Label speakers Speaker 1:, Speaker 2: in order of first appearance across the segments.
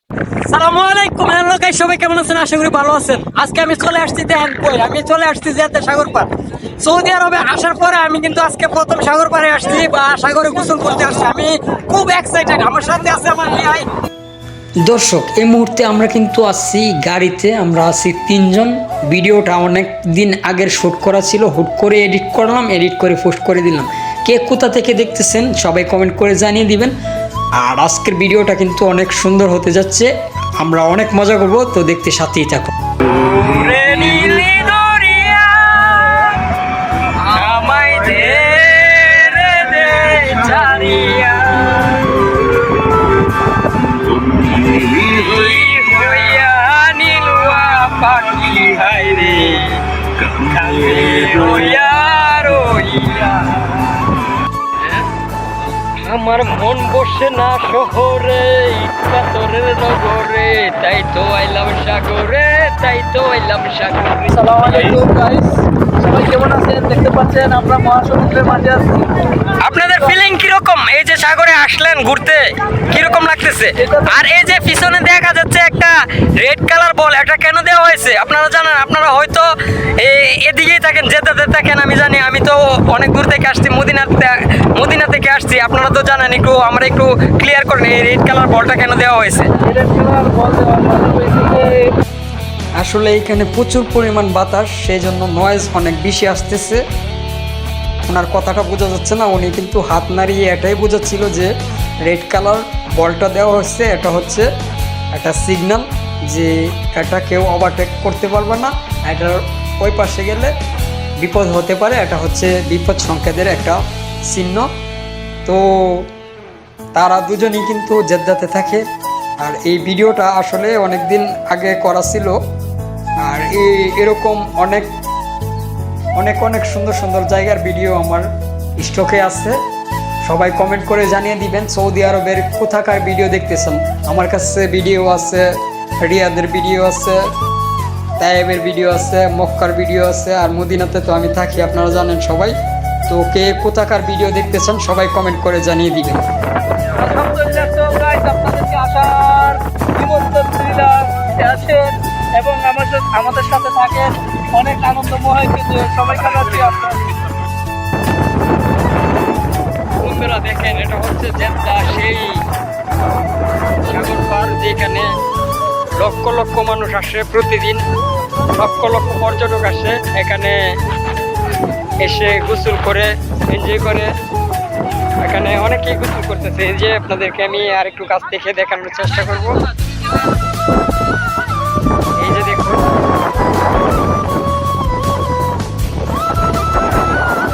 Speaker 1: সালামু আলাইকুম, hello guys, সবাই কেমন আছেন? আশা করি ভালো আছেন। আজকে আমি চলে আসছি দেখেন কই, আমি চলে আসছি জেদ্দা সাগর পার। সৌদি আরবে আসার পরে আমি কিন্তু আজকে প্রথম সাগর পারে আসছি বা সাগরে গোসল করতে আসছি। আমি খুব এক্সাইটেড। আমার সাথে আছে আমার ভাই।
Speaker 2: দর্শক, এই মুহূর্তে আমরা কিন্তু আছি গাড়িতে, আমরা আছি তিনজন। ভিডিওটা অনেক দিন আগের শ্যুট করা ছিল, হুট করে এডিট করলাম, এডিট করে পোস্ট করে দিলাম। কে কোথা থেকে দেখতেছেন সবাই কমেন্ট করে জানিয়ে দিবেন। আর আজকের ভিডিওটা কিন্তু অনেক সুন্দর হতে যাচ্ছে, আমরা অনেক মজা করবো, তো দেখতে সাথেই থাকো।
Speaker 1: আমার মন বসে না শহরে, পাথরের নগরে, তাই তো আইলাম সাগরে, তাই তো আইলাম সাগরে।
Speaker 3: আসসালামু আলাইকুম গাইস, সবাই কেমন আছেন? দেখতে পাচ্ছেন আমরা মহাসমুদ্রের মাঝে আছি।
Speaker 1: আপনাদের ফিলিং কিরকম? এই যে সাগরে আসলেন ঘুরতে, কিরকম লাগতেছে? আর এই যে পিছনে দেখা যাচ্ছে একটা রেড কালার বল, এটা কেন দেওয়া হয়েছে আপনারা জানেন? আপনারা হয়তো এদিকেই থাকেন, জেদ্দাতে থাকেন, আমি জানি। আমি তো অনেক দূর থেকে আসছি, মদিনা থেকে আসছি। আপনারা তো জানেন, একটু আমরা একটু ক্লিয়ার করেন এই রেড কালার বলটা কেন দেওয়া হয়েছে?
Speaker 3: রেড কালার বল দেওয়া হয়েছে।
Speaker 2: আসলে এখানে প্রচুর পরিমাণ বাতাস, সেই জন্য নয়েজ অনেক বেশি আসতেছে। ওনার কথাটা বোঝা যাচ্ছে না, উনি কিন্তু হাত নাড়িয়ে এটাই বোঝাচ্ছিল যে রেড কালার বলটা দেওয়া হচ্ছে, এটা হচ্ছে একটা সিগন্যাল যে এটা কেউ ওভারটেক করতে পারবে না, এটার ওই পাশে গেলে বিপদ হতে পারে। এটা হচ্ছে বিপদ সংকেতের একটা চিহ্ন। তো তারা দুজনই কিন্তু জেদ্দাতে থাকে। আর এই ভিডিওটা আসলে অনেক দিন আগে করা ছিল। আর এরকম অনেক অনেক অনেক সুন্দর সুন্দর জায়গার ভিডিও আমার স্টকে আছে। সবাই কমেন্ট করে জানিয়ে দিবেন সৌদি আরবের কোথাকার ভিডিও দেখতেছেন। আমার কাছে ভিডিও আছে, রিয়াদের ভিডিও আছে, তায়েবের ভিডিও আছে, মক্কার ভিডিও আছে, আর মদিনাতে তো আমি থাকি, আপনারা জানেন সবাই। তো কে কোথাকার ভিডিও দেখতেছেন সবাই কমেন্ট করে জানিয়ে দিবেন।
Speaker 3: আলহামদুলিল্লাহ, তো গাইস আপনাদেরকে আসার নিমন্ত্রণ দিলাম, আছেন এবং আমাদের সাথে থাকেন। অনেক আনন্দময় কিন্তু সবাই কাটাচ্ছি আপনার।
Speaker 1: বন্ধুরা দেখেন, এটা হচ্ছে জেদ্দা সেই সাগর পার, যেখানে লক্ষ লক্ষ মানুষ আসে প্রতিদিন, লক্ষ লক্ষ পর্যটক আসে এখানে, এসে গোসল করে এনজয় করে। এখানে অনেকেই গোসল করতেছে। এই যে আপনাদেরকে আমি আর একটু কাছ থেকে দেখানোর চেষ্টা করব। এই যে দেখুন,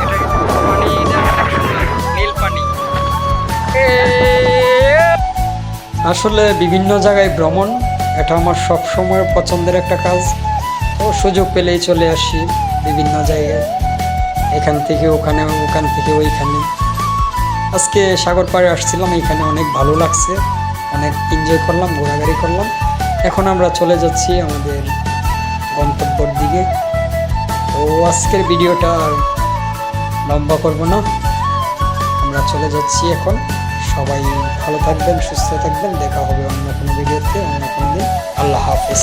Speaker 1: এটা কিন্তু পানি, নীল পানি।
Speaker 2: আসলে বিভিন্ন জায়গায় ভ্রমণ, এটা আমার সব সময় পছন্দের একটা কাজ। তো সুযোগ পেলেই চলে আসি বিভিন্ন জায়গায়, এখান থেকে ওখানে, ওখান থেকে ওইখানে। আজকে সাগর পাড়ে আসছিলাম, এখানে অনেক ভালো লাগছে, অনেক এনজয় করলাম, ঘোরাঘুরি করলাম। এখন আমরা চলে যাচ্ছি আমাদের গন্তব্যের দিকে। তো আজকের ভিডিওটা আর লম্বা করব না, আমরা চলে যাচ্ছি এখন। সবাই ভালো থাকবেন, সুস্থ থাকবেন, দেখা হবে অন্য কোনো ভিডিওতে অন্য কোনো দিন। আল্লাহ হাফিজ।